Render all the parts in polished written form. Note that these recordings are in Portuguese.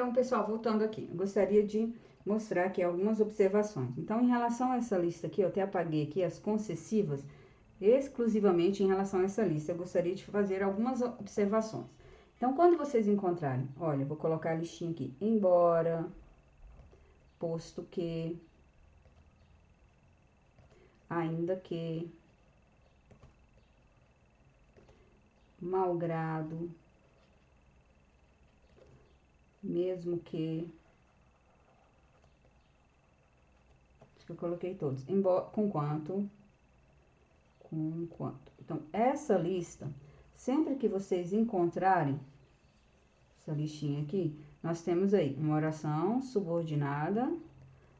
Então, pessoal, voltando aqui, eu gostaria de mostrar aqui algumas observações. Então, em relação a essa lista aqui, eu até apaguei aqui as concessivas, exclusivamente em relação a essa lista, eu gostaria de fazer algumas observações. Então, quando vocês encontrarem, olha, eu vou colocar a listinha aqui, embora, posto que, ainda que, malgrado, mesmo que, acho que eu coloquei todos, embora, com quanto. Então, essa lista, sempre que vocês encontrarem essa listinha aqui, nós temos aí uma oração subordinada,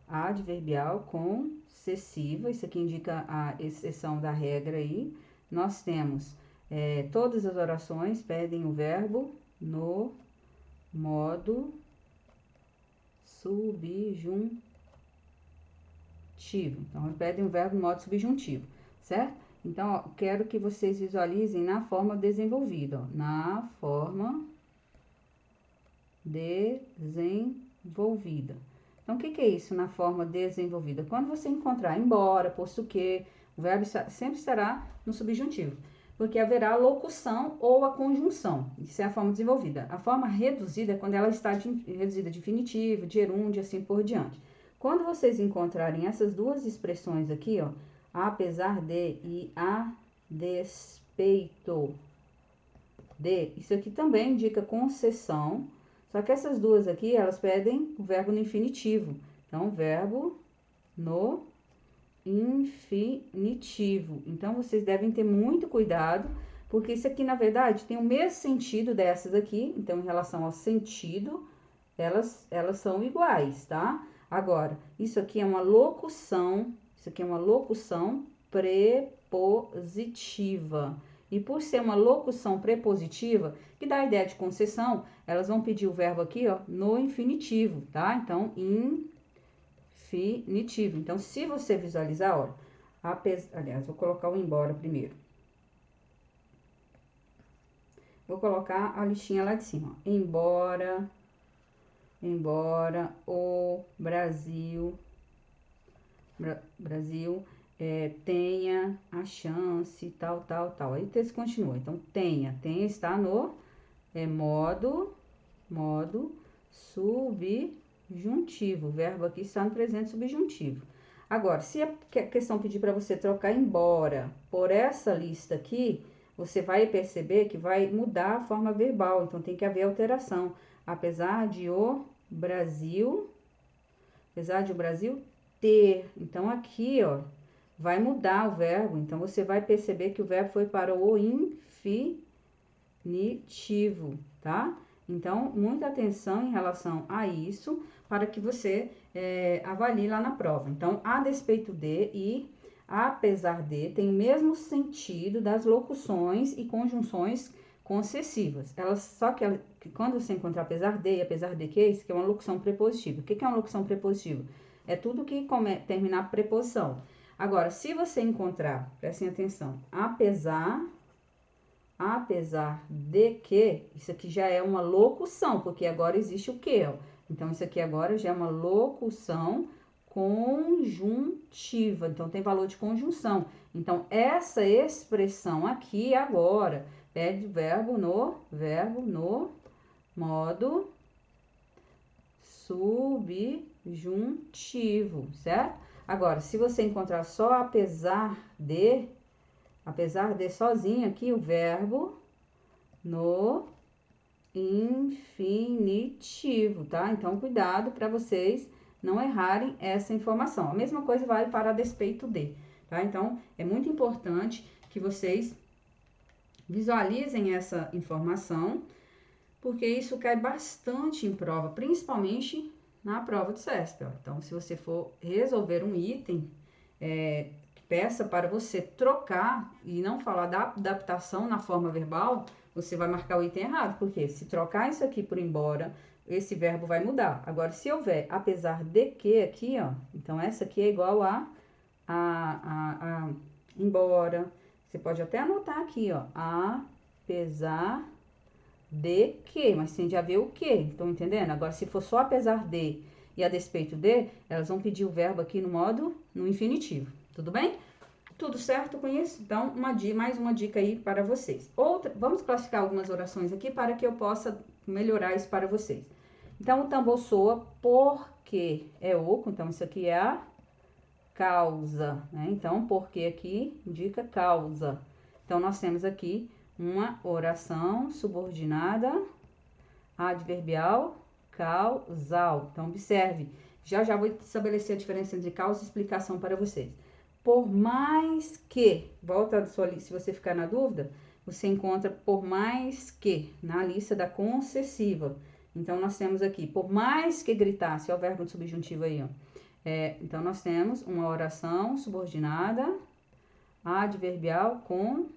adverbial concessiva, isso aqui indica a exceção da regra aí. Nós temos, todas as orações pedem o verbo no modo subjuntivo. Então, pedem o verbo no modo subjuntivo, certo? Então, ó, quero que vocês visualizem na forma desenvolvida, ó, na forma desenvolvida. Então, o que é isso na forma desenvolvida? Quando você encontrar embora, posto que, o verbo sempre estará no subjuntivo, porque haverá a locução ou a conjunção. Isso é a forma desenvolvida. A forma reduzida é quando ela está reduzida de infinitivo, de gerúndio, assim por diante. Quando vocês encontrarem essas duas expressões aqui, ó, apesar de e a despeito de, isso aqui também indica concessão, só que essas duas aqui, elas pedem o verbo no infinitivo. Então, verbo no infinitivo. Então, vocês devem ter muito cuidado, porque isso aqui, na verdade, tem o mesmo sentido dessas aqui. Então, em relação ao sentido, elas são iguais, tá? Agora, isso aqui é uma locução prepositiva. E por ser uma locução prepositiva, que dá a ideia de concessão, elas vão pedir o verbo aqui, ó, no infinitivo, tá? Então, infinitivo. Então, se você visualizar, olha, aliás, vou colocar o embora primeiro. Vou colocar a listinha lá de cima, ó. Embora o Brasil tenha a chance, tal. Aí o texto continua. Então, tenha está no modo subjuntivo. O verbo aqui está no presente subjuntivo. Agora, se a questão pedir para você trocar embora por essa lista aqui, você vai perceber que vai mudar a forma verbal. Então, tem que haver alteração. Apesar de o Brasil ter. Então, aqui, ó, vai mudar o verbo. Então, você vai perceber que o verbo foi para o infinitivo, tá? Então, muita atenção em relação a isso, para que você avalie lá na prova. Então, a despeito de e apesar de tem o mesmo sentido das locuções e conjunções concessivas. Só que quando você encontrar apesar de e apesar de que, isso que é uma locução prepositiva. O que é uma locução prepositiva? É tudo que terminar preposição. Agora, se você encontrar, prestem atenção, apesar de que, isso aqui já é uma locução, porque agora existe o que, ó. Então, isso aqui agora já é uma locução conjuntiva, então tem valor de conjunção. Então, essa expressão aqui agora pede verbo no modo subjuntivo, certo? Agora, se você encontrar só apesar de sozinho aqui, o verbo no infinitivo, tá? Então, cuidado para vocês não errarem essa informação. A mesma coisa vale para a despeito de, tá? Então, é muito importante que vocês visualizem essa informação, porque isso cai bastante em prova, principalmente na prova do CESP, ó. Então, se você for resolver um item, peça para você trocar e não falar da adaptação na forma verbal, você vai marcar o item errado, porque se trocar isso aqui por embora, esse verbo vai mudar. Agora, se houver apesar de que aqui, ó, então essa aqui é igual a embora. Você pode até anotar aqui, ó, apesar de que, mas tem de haver o que, estão entendendo? Agora, se for só apesar de e a despeito de, elas vão pedir o verbo aqui no infinitivo, tudo bem? Tudo certo com isso? Então, mais uma dica aí para vocês. Vamos classificar algumas orações aqui para que eu possa melhorar isso para vocês. Então, o tambor soa porque é oco, então isso aqui é a causa, né? Então, porque aqui indica causa. Então, nós temos aqui uma oração subordinada adverbial causal. Então, observe. Já vou estabelecer a diferença entre causa e explicação para vocês. Por mais que, volta se você ficar na dúvida, você encontra por mais que na lista da concessiva. Então, nós temos aqui, por mais que gritasse, é o verbo de subjuntivo aí, ó. Então, nós temos uma oração subordinada adverbial concessiva.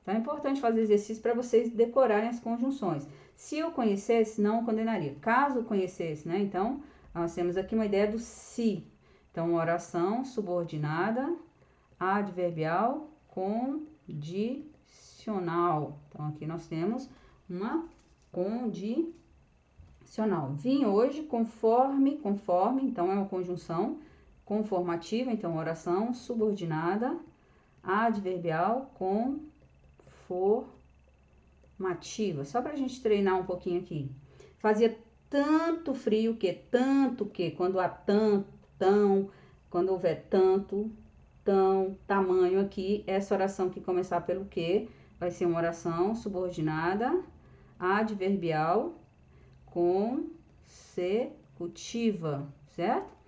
Então, é importante fazer exercício para vocês decorarem as conjunções. Se eu conhecesse, não condenaria. Caso conhecesse, né? Então, nós temos aqui uma ideia do se. Então, oração subordinada adverbial condicional. Então, aqui nós temos uma condicional. Vim hoje conforme, então é uma conjunção conformativa, então oração subordinada adverbial conformativa. Só para a gente treinar um pouquinho aqui. Fazia tanto frio tanto que, quando há tanto, tão, quando houver tanto, tão, tamanho aqui, essa oração que começar pelo que vai ser uma oração subordinada adverbial consecutiva, certo?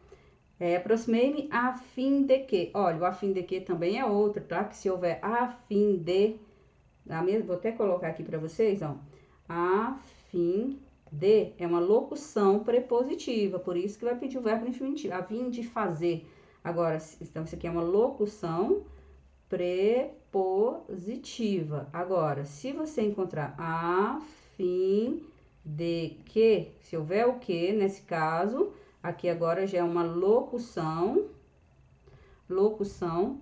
Aproximei-me a fim de que. Olha, o a fim de que também é outro, tá? Que se houver a fim de, vou até colocar aqui para vocês, ó. A fim de é uma locução prepositiva, por isso que vai pedir o verbo infinitivo, a fim de fazer. Agora, então, isso aqui é uma locução prepositiva. Agora, se você encontrar a fim de que, se houver o que, nesse caso, aqui agora já é uma locução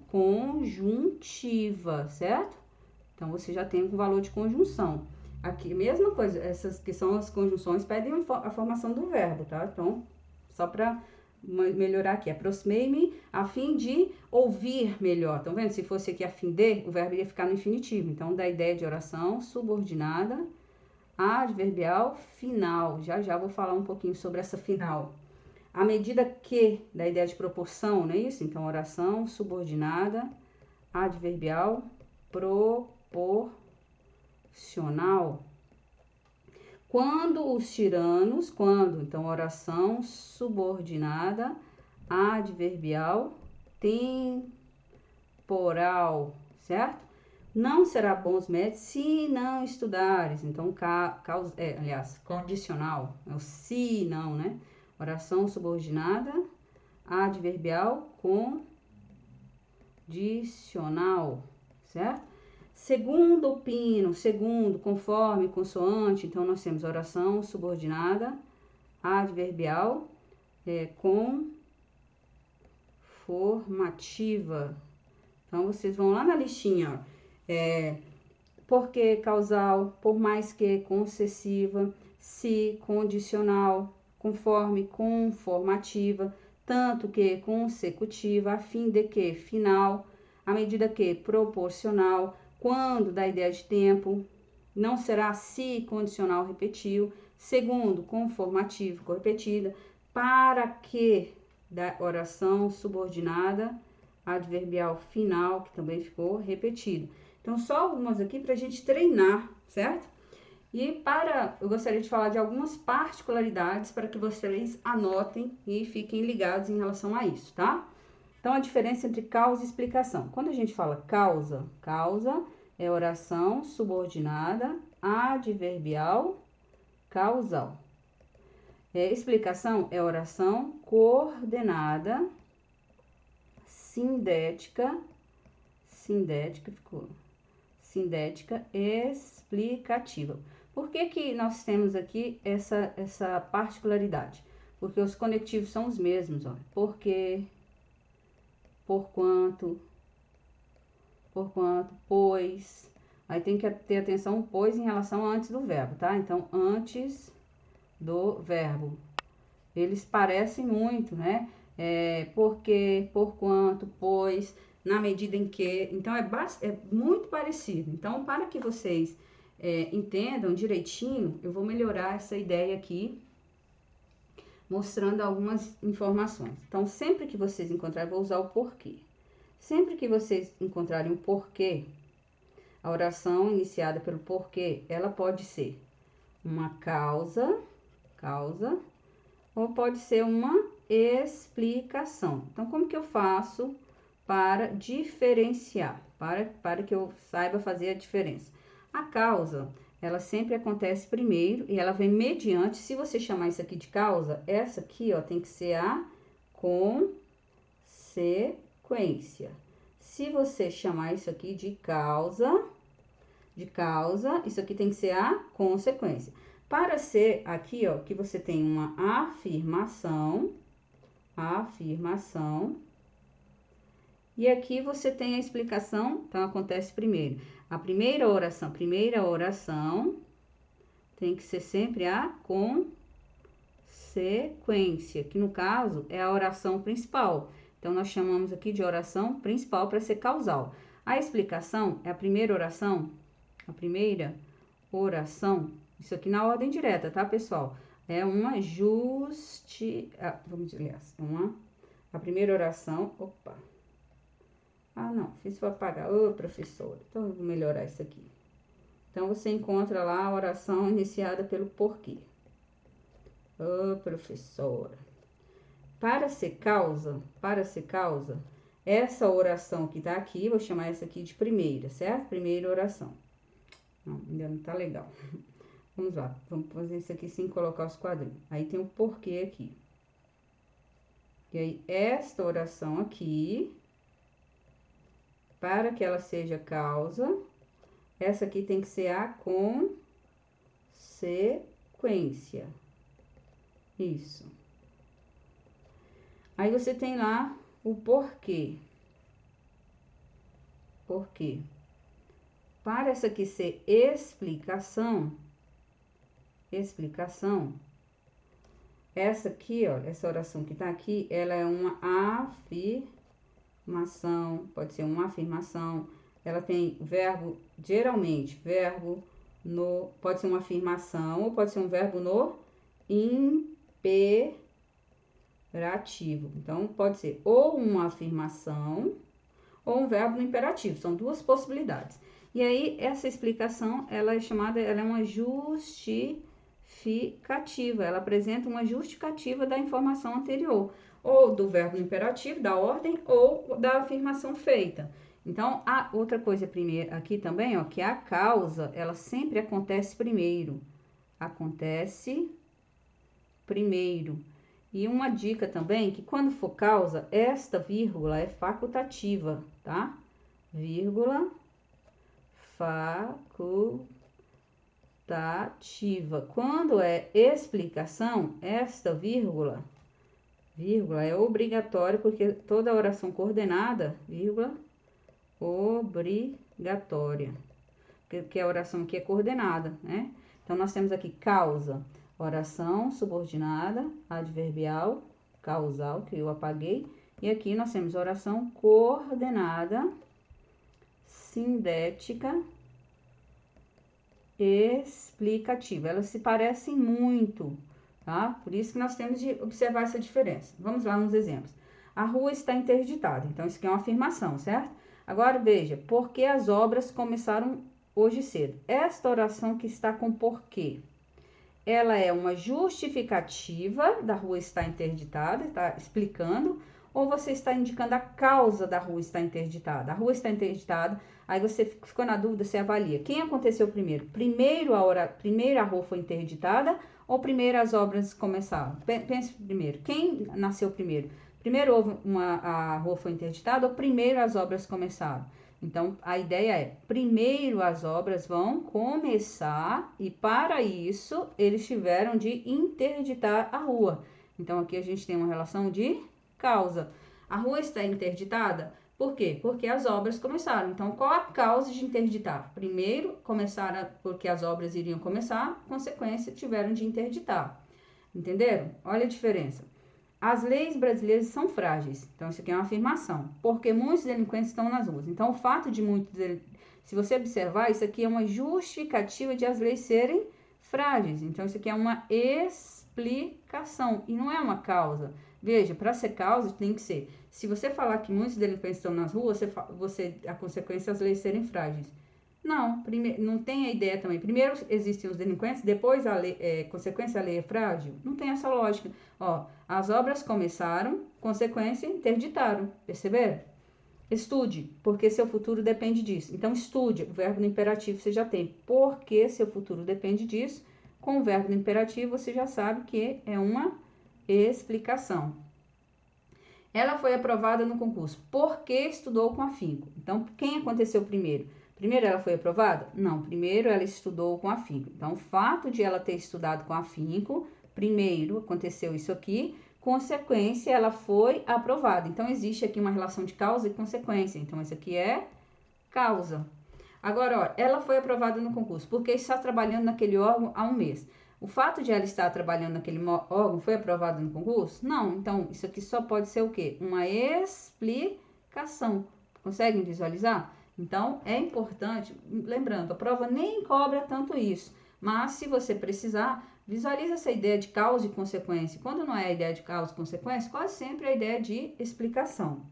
conjuntiva, certo? Então, você já tem um valor de conjunção. Aqui, mesma coisa, essas que são as conjunções pedem a formação do verbo, tá? Então, só para melhorar aqui, aproximei-me a fim de ouvir melhor. Estão vendo? Se fosse aqui a fim de, o verbo ia ficar no infinitivo. Então, da ideia de oração subordinada adverbial final. Já vou falar um pouquinho sobre essa final. À medida que, da ideia de proporção, não é isso? Então, oração subordinada adverbial proporcional. Quando os tiranos, então, oração subordinada adverbial temporal, certo? Não será bons médicos se não estudares. Então, condicional, é o se não, né? Oração subordinada adverbial condicional, certo? Segundo o pino, conforme, consoante, então nós temos oração subordinada adverbial conformativa. Então, vocês vão lá na listinha, ó. Porque causal, por mais que concessiva, se condicional, conforme conformativa, tanto que consecutiva, a fim de que final, à medida que proporcional, quando da ideia de tempo, não será se condicional repetiu, segundo conformativo correpetida, para que da oração subordinada adverbial final, que também ficou repetido. Então, só algumas aqui para a gente treinar, certo? E eu gostaria de falar de algumas particularidades para que vocês anotem e fiquem ligados em relação a isso, tá? Então, a diferença entre causa e explicação. Quando a gente fala causa é oração subordinada adverbial causal. Explicação é oração coordenada sindética explicativa. Por que nós temos aqui essa particularidade? Porque os conectivos são os mesmos, ó. Porque, por quanto, pois, Aí tem que ter atenção, pois, em relação a antes do verbo, tá? Então, antes do verbo. Eles parecem muito, né? Porque, por quanto, pois, na medida em que. Então, é muito parecido. Então, para que vocês entendam direitinho, eu vou melhorar essa ideia aqui, mostrando algumas informações. Então, sempre que vocês encontrarem, vou usar o porquê. Sempre que vocês encontrarem o porquê, a oração iniciada pelo porquê, ela pode ser uma causa, ou pode ser uma explicação. Então, como que eu faço para diferenciar? Para que eu saiba fazer a diferença. A causa, ela sempre acontece primeiro e ela vem mediante. Se você chamar isso aqui de causa, essa aqui, ó, tem que ser a consequência. Se você chamar isso aqui de causa, isso aqui tem que ser a consequência. Para ser aqui, ó, que você tem uma afirmação, e aqui você tem a explicação, então acontece primeiro. A primeira oração tem que ser sempre a consequência, que no caso é a oração principal. Então, nós chamamos aqui de oração principal para ser causal. A explicação é a primeira oração, isso aqui na ordem direta, tá, pessoal? É uma a primeira oração, não, fiz para apagar, professora, então eu vou melhorar isso aqui. Então, você encontra lá a oração iniciada pelo porquê. Professora. Para ser causa, essa oração que tá aqui, vou chamar essa aqui de primeira, certo? Primeira oração. Não, ainda não tá legal. Vamos lá, vamos fazer isso aqui sem colocar os quadrinhos. Aí tem o porquê aqui. E aí, esta oração aqui, para que ela seja causa, essa aqui tem que ser a consequência. Isso. Aí, você tem lá o porquê. Para essa aqui ser explicação, essa aqui, ó, essa oração que tá aqui, ela é uma afirmação, pode ser uma afirmação, ela tem verbo, geralmente, verbo no, pode ser uma afirmação ou pode ser um verbo no imperativo. Então, pode ser ou uma afirmação ou um verbo no imperativo, são duas possibilidades. E aí, essa explicação, ela é uma justificativa, ela apresenta uma justificativa da informação anterior, ou do verbo imperativo, da ordem, ou da afirmação feita. Então, a outra coisa primeiro aqui também, ó, que a causa, ela sempre acontece primeiro. E uma dica também, que quando for causa, esta vírgula é facultativa, tá? Vírgula facultativa. Quando é explicação, esta vírgula é obrigatória, porque toda oração coordenada, vírgula, obrigatória. Porque a oração aqui é coordenada, né? Então, nós temos aqui causa, oração subordinada, adverbial, causal, que eu apaguei. E aqui nós temos oração coordenada, sindética, explicativa. Elas se parecem muito, tá? Por isso que nós temos de observar essa diferença. Vamos lá nos exemplos. A rua está interditada. Então, isso aqui é uma afirmação, certo? Agora, veja, por que as obras começaram hoje cedo? Esta oração que está com porquê, ela é uma justificativa da rua estar interditada, está explicando, ou você está indicando a causa da rua estar interditada? A rua está interditada, aí você ficou na dúvida, você avalia. Quem aconteceu primeiro? Primeiro a rua foi interditada ou primeiro as obras começaram? Pense primeiro, quem nasceu primeiro? Primeiro a rua foi interditada ou primeiro as obras começaram? Então, a ideia é, primeiro as obras vão começar e para isso eles tiveram de interditar a rua. Então, aqui a gente tem uma relação de causa. A rua está interditada Por quê? Porque as obras começaram. Então, qual a causa de interditar? Primeiro, começaram porque as obras iriam começar, consequência, tiveram de interditar. Entenderam? Olha a diferença. As leis brasileiras são frágeis. Então, isso aqui é uma afirmação. Porque muitos delinquentes estão nas ruas. Então, o fato de muitos... Se você observar, isso aqui é uma justificativa de as leis serem frágeis. Então, isso aqui é uma explicação e não é uma causa. Veja, para ser causa, tem que ser. Se você falar que muitos delinquentes estão nas ruas, a consequência é as leis serem frágeis. Não, não tem a ideia também. Primeiro existem os delinquentes, depois a lei, consequência, a lei é frágil. Não tem essa lógica. Ó, as obras começaram, consequência, interditaram. Perceberam? Estude, porque seu futuro depende disso. Então, estude. O verbo no imperativo você já tem. Porque seu futuro depende disso. Com o verbo no imperativo, você já sabe que é uma explicação. Ela foi aprovada no concurso porque estudou com afinco. Então, quem aconteceu primeiro? Primeiro ela foi aprovada? Não, primeiro ela estudou com afinco. Então, o fato de ela ter estudado com afinco, primeiro aconteceu isso aqui, consequência, ela foi aprovada. Então, existe aqui uma relação de causa e consequência. Então, isso aqui é causa. Agora, ó, ela foi aprovada no concurso porque está trabalhando naquele órgão há um mês. O fato de ela estar trabalhando naquele órgão foi aprovado no concurso? Não. Então, isso aqui só pode ser o quê? Uma explicação. Conseguem visualizar? Então, é importante, lembrando, a prova nem cobra tanto isso. Mas, se você precisar, visualize essa ideia de causa e consequência. Quando não é a ideia de causa e consequência, quase sempre é a ideia de explicação,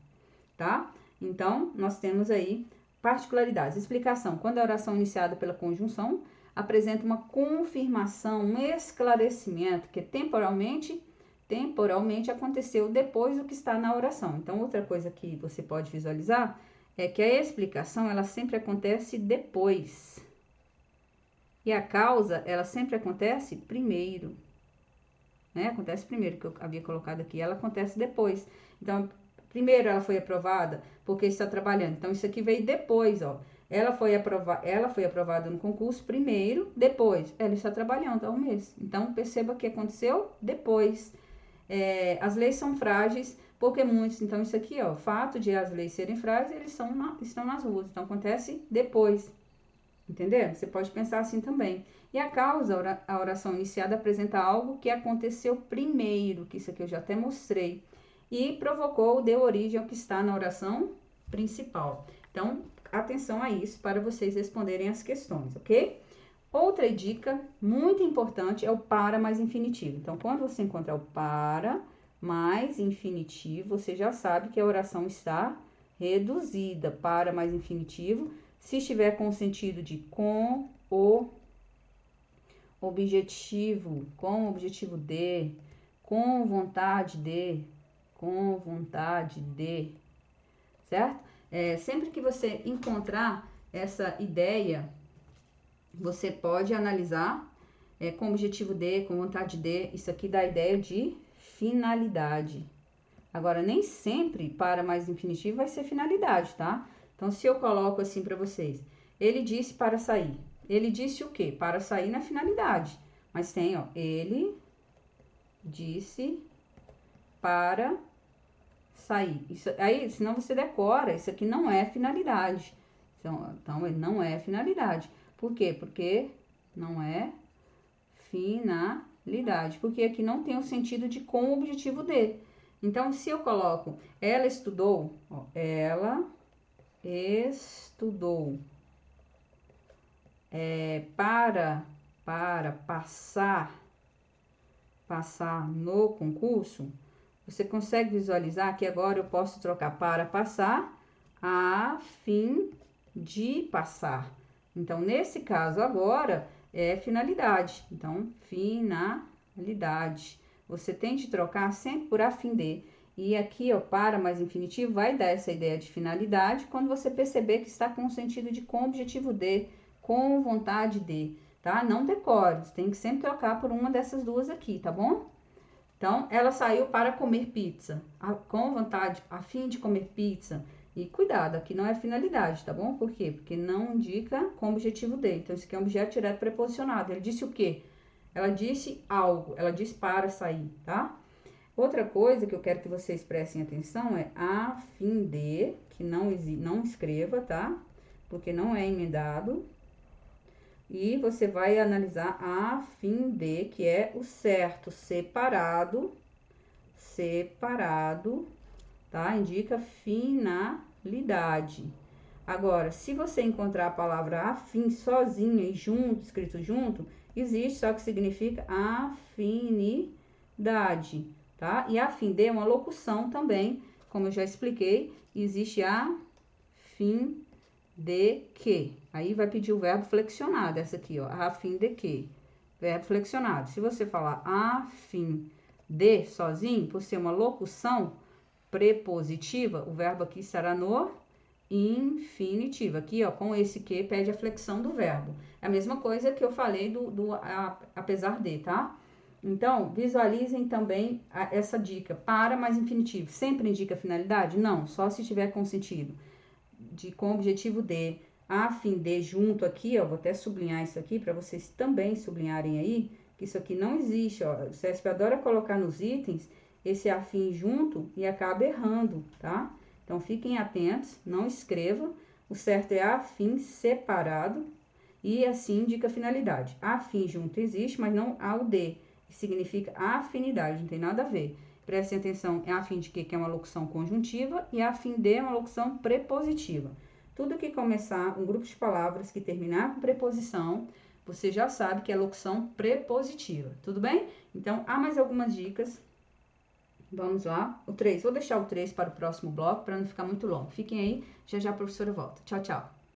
tá? Então, nós temos aí particularidades. Explicação. Quando a oração é iniciada pela conjunção, apresenta uma confirmação, um esclarecimento que temporalmente aconteceu depois do que está na oração. Então, outra coisa que você pode visualizar é que a explicação, ela sempre acontece depois. E a causa, ela sempre acontece primeiro. Né? Acontece primeiro, que eu havia colocado aqui, ela acontece depois. Então, primeiro ela foi aprovada porque está trabalhando. Então, isso aqui veio depois, ó. Ela foi aprovada no concurso primeiro, depois ela está trabalhando há um mês. Então, perceba que aconteceu depois. As leis são frágeis, porque muitos... Então, isso aqui, ó, o fato de as leis serem frágeis, eles estão nas ruas. Então, acontece depois. Entendeu? Você pode pensar assim também. E a causa, a oração iniciada, apresenta algo que aconteceu primeiro, que isso aqui eu já até mostrei, e provocou, deu origem ao que está na oração principal. Então, atenção a isso para vocês responderem as questões, ok? Outra dica muito importante é o para mais infinitivo. Então, quando você encontrar o para mais infinitivo, você já sabe que a oração está reduzida. Para mais infinitivo, se estiver com o sentido de com o objetivo de, com vontade de, certo? Sempre que você encontrar essa ideia, você pode analisar com objetivo de, com vontade de, isso aqui dá a ideia de finalidade. Agora, nem sempre para mais infinitivo vai ser finalidade, tá? Então, se eu coloco assim para vocês, ele disse para sair. Ele disse o quê? Para sair na finalidade. Mas tem, ó, ele disse para sair. Isso, aí, senão você decora, isso aqui não é finalidade. Então, ele não é finalidade. Por quê? Porque não é finalidade. Porque aqui não tem o sentido de com o objetivo de. Então, se eu coloco, ela estudou, ó, ela estudou para passar no concurso, você consegue visualizar que agora eu posso trocar para passar a fim de passar. Então, nesse caso agora, é finalidade. Então, finalidade. Você tem de trocar sempre por a fim de. E aqui, ó, para mais infinitivo, vai dar essa ideia de finalidade quando você perceber que está com o sentido de com objetivo de, com vontade de, tá? Não decore, você tem que sempre trocar por uma dessas duas aqui, tá bom? Então, ela saiu para comer pizza, com vontade, a fim de comer pizza. E cuidado, aqui não é finalidade, tá bom? Por quê? Porque não indica com objetivo de. Então, isso aqui é um objeto direto preposicionado. Ele disse o quê? Ela disse algo, ela disse para sair, tá? Outra coisa que eu quero que vocês prestem atenção é a fim de, que não escreva, tá? Porque não é emendado. E você vai analisar a fim de, que é o certo, separado, tá? Indica finalidade. Agora, se você encontrar a palavra afim sozinha e junto, escrito junto, existe, só que significa afinidade, tá? E a fim de é uma locução também, como eu já expliquei, existe a fim de que. Aí vai pedir o verbo flexionado, essa aqui, ó, a fim de que. Verbo flexionado. Se você falar a fim de sozinho, por ser uma locução prepositiva, o verbo aqui estará no infinitivo. Aqui, ó, com esse que pede a flexão do verbo. É a mesma coisa que eu falei apesar de, tá? Então, visualizem também essa dica. Para mais infinitivo. Sempre indica finalidade? Não, só se tiver com sentido. Com objetivo de, a fim de, junto aqui, ó, vou até sublinhar isso aqui para vocês também sublinharem aí, que isso aqui não existe, ó. O CESP adora colocar nos itens esse afim junto e acaba errando, tá? Então, fiquem atentos, não escreva. O certo é afim separado e assim indica finalidade. Afim junto existe, mas não ao de, que significa afinidade, não tem nada a ver. Prestem atenção, é a fim de que é uma locução conjuntiva, e a fim de é uma locução prepositiva. Tudo que começar um grupo de palavras que terminar com preposição, você já sabe que é locução prepositiva, tudo bem? Então, há mais algumas dicas. Vamos lá. O 3, vou deixar o 3 para o próximo bloco, para não ficar muito longo. Fiquem aí, já já a professora volta. Tchau, tchau.